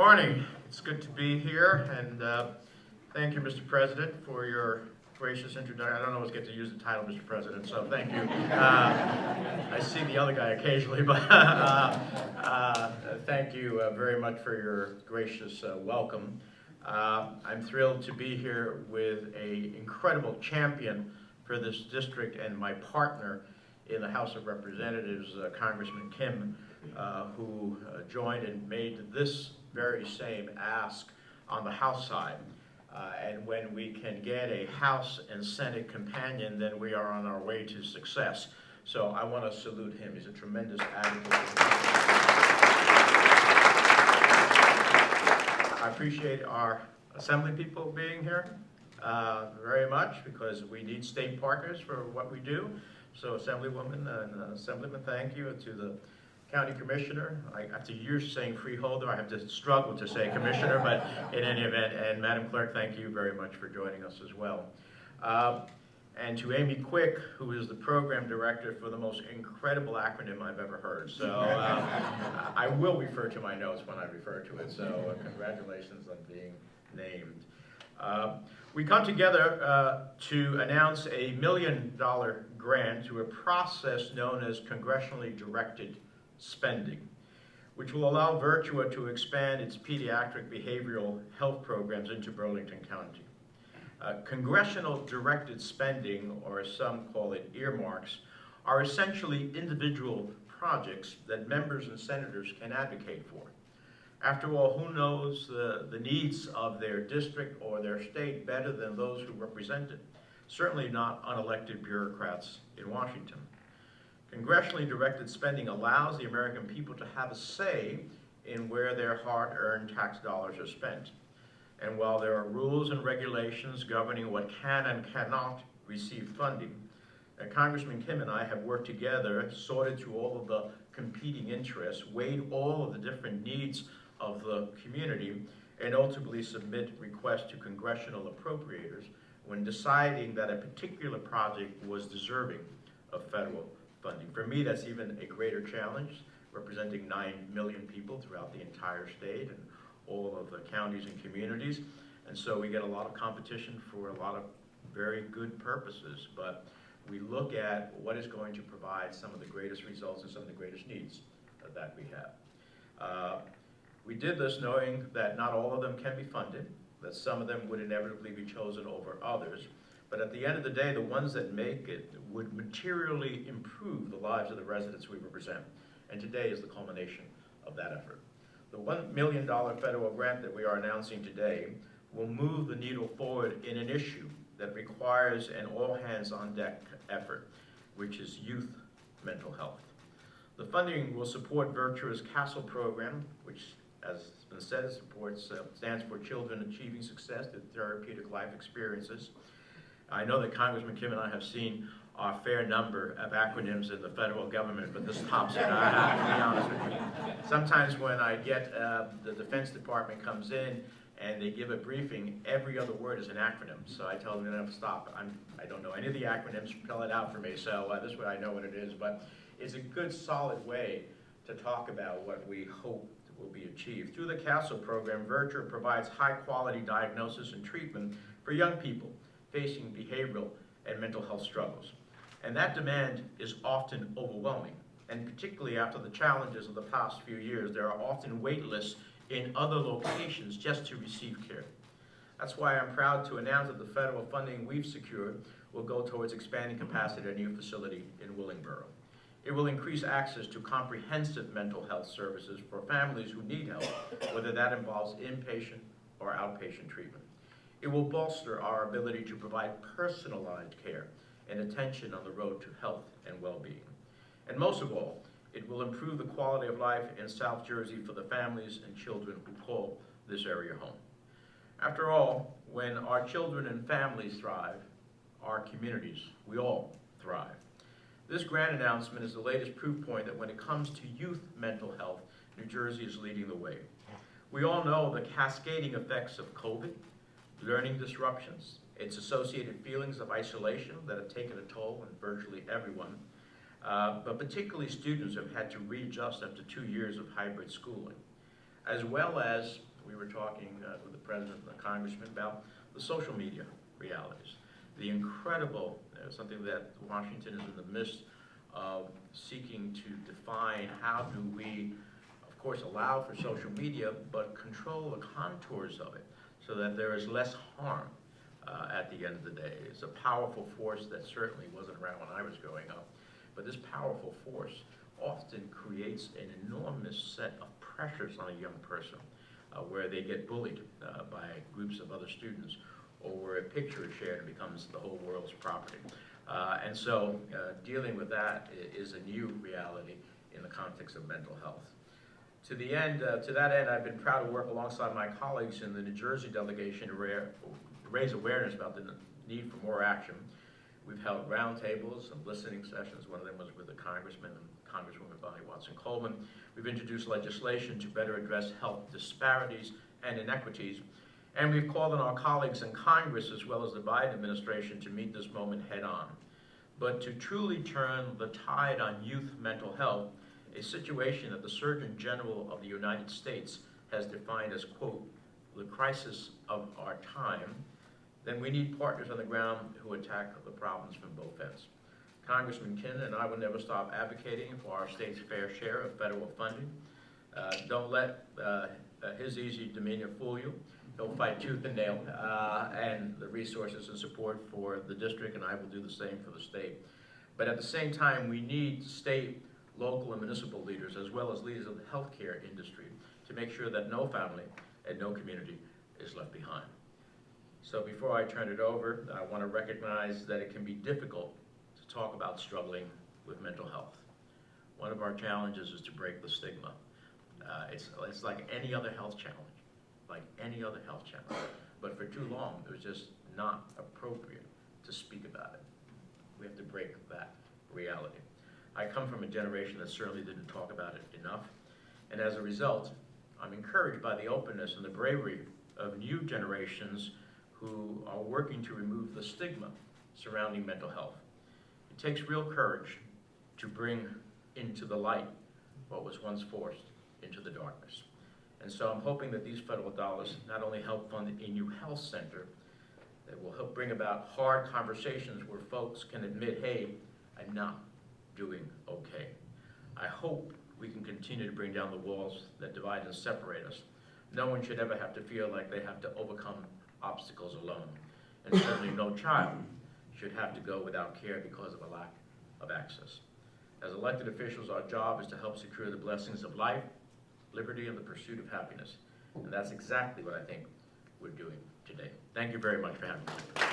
morning. It's good to be here, and thank you, Mr. President, for your gracious introduction. I don't always get to use the title, Mr. President, so thank you. I see the other guy occasionally, but thank you very much for your gracious welcome. I'm thrilled to be here with an incredible champion for this district and my partner in the House of Representatives, Congressman Kim, who joined and made this very same ask on the House side. And when we can get a House and Senate companion, then we are on our way to success. So I want to salute him. He's a tremendous advocate. I appreciate our Assembly people being here very much, because we need state partners for what we do. So Assemblywoman and Assemblyman, thank you. To the County Commissioner, after years saying freeholder, I have to struggle to say Commissioner, but in any event, and Madam Clerk, thank you very much for joining us as well. And to Amy Quick, who is the Program Director for the most incredible acronym I've ever heard. So I will refer to my notes when I refer to it, so congratulations on being named. We come together to announce a $1 million grant to a process known as congressionally directed spending, which will allow Virtua to expand its pediatric behavioral health programs into Burlington County. Congressional directed spending, or as some call it earmarks, are essentially individual projects that members and senators can advocate for. After all, who knows the needs of their district or their state better than those who represent it? Certainly not unelected bureaucrats in Washington. Congressionally directed spending allows the American people to have a say in where their hard-earned tax dollars are spent. And while there are rules and regulations governing what can and cannot receive funding, Congressman Kim and I have worked together, sorted through all of the competing interests, weighed all of the different needs of the community, and ultimately submit requests to congressional appropriators when deciding that a particular project was deserving of federal funding. For me, that's even a greater challenge, representing 9 million people throughout the entire state and all of the counties and communities. And so we get a lot of competition for a lot of very good purposes, but we look at what is going to provide some of the greatest results and some of the greatest needs that we have. We did this knowing that not all of them can be funded, that some of them would inevitably be chosen over others, but at the end of the day, the ones that make it would materially improve the lives of the residents we represent. And today is the culmination of that effort. The $1 million federal grant that we are announcing today will move the needle forward in an issue that requires an all-hands-on-deck effort, which is youth mental health. The funding will support Virtua's CASTLE program, which, as has been said, stands for Children Achieving Success Through Therapeutic Life Experiences. I know that Congressman Kim and I have seen our fair number of acronyms in the federal government, but this tops it. I have to be honest with you. Sometimes when I get the Defense Department comes in and they give a briefing, every other word is an acronym. So I tell them they have to stop. I don't know any of the acronyms, spell it out for me, so this way I know what it is. But it's a good, solid way to talk about what we hope will be achieved. Through the CASTLE program, Virtua provides high-quality diagnosis and treatment for young people facing behavioral and mental health struggles. And that demand is often overwhelming. And particularly after the challenges of the past few years, there are often wait lists in other locations just to receive care. That's why I'm proud to announce that the federal funding we've secured will go towards expanding capacity at a new facility in Willingboro. It will increase access to comprehensive mental health services for families who need help, whether that involves inpatient or outpatient treatment. It will bolster our ability to provide personalized care and attention on the road to health and well-being. And most of all, it will improve the quality of life in South Jersey for the families and children who call this area home. After all, when our children and families thrive, our communities, we all thrive. This grant announcement is the latest proof point that when it comes to youth mental health, New Jersey is leading the way. We all know the cascading effects of COVID, learning disruptions, its associated feelings of isolation that have taken a toll on virtually everyone, but particularly students have had to readjust after 2 years of hybrid schooling, as well as we were talking with the president and the congressman about the social media realities. The incredible, something that Washington is in the midst of seeking to define how do we, of course, allow for social media, but control the contours of it so that there is less harm at the end of the day. It's a powerful force that certainly wasn't around when I was growing up, but this powerful force often creates an enormous set of pressures on a young person where they get bullied by groups of other students, or where a picture is shared and becomes the whole world's property. And so dealing with that is a new reality in the context of mental health. To that end, I've been proud to work alongside my colleagues in the New Jersey delegation to raise awareness about the need for more action. We've held roundtables and listening sessions. One of them was with the Congressman and Congresswoman Bonnie Watson-Coleman. We've introduced legislation to better address health disparities and inequities. And we've called on our colleagues in Congress, as well as the Biden administration, to meet this moment head on. But to truly turn the tide on youth mental health, a situation that the Surgeon General of the United States has defined as, quote, the crisis of our time, then we need partners on the ground who attack the problems from both ends. Congressman Kin and I will never stop advocating for our state's fair share of federal funding. Don't let his easy demeanor fool you. He'll fight tooth and nail, and the resources and support for the district, and I will do the same for the state. But at the same time, we need state, local, and municipal leaders, as well as leaders of the healthcare industry, to make sure that no family and no community is left behind. So before I turn it over, I want to recognize that it can be difficult to talk about struggling with mental health. One of our challenges is to break the stigma. It's like any other health challenge, But for too long, it was just not appropriate to speak about it. We have to break that reality. I come from a generation that certainly didn't talk about it enough, and as a result, I'm encouraged by the openness and the bravery of new generations who are working to remove the stigma surrounding mental health. It takes real courage to bring into the light what was once forced into the darkness. And so I'm hoping that these federal dollars not only help fund a new health center, that will help bring about hard conversations where folks can admit, hey, I'm not doing okay. I hope we can continue to bring down the walls that divide and separate us. No one should ever have to feel like they have to overcome obstacles alone. And certainly no child should have to go without care because of a lack of access. As elected officials, our job is to help secure the blessings of life, liberty, and the pursuit of happiness. And that's exactly what I think we're doing today. Thank you very much for having me.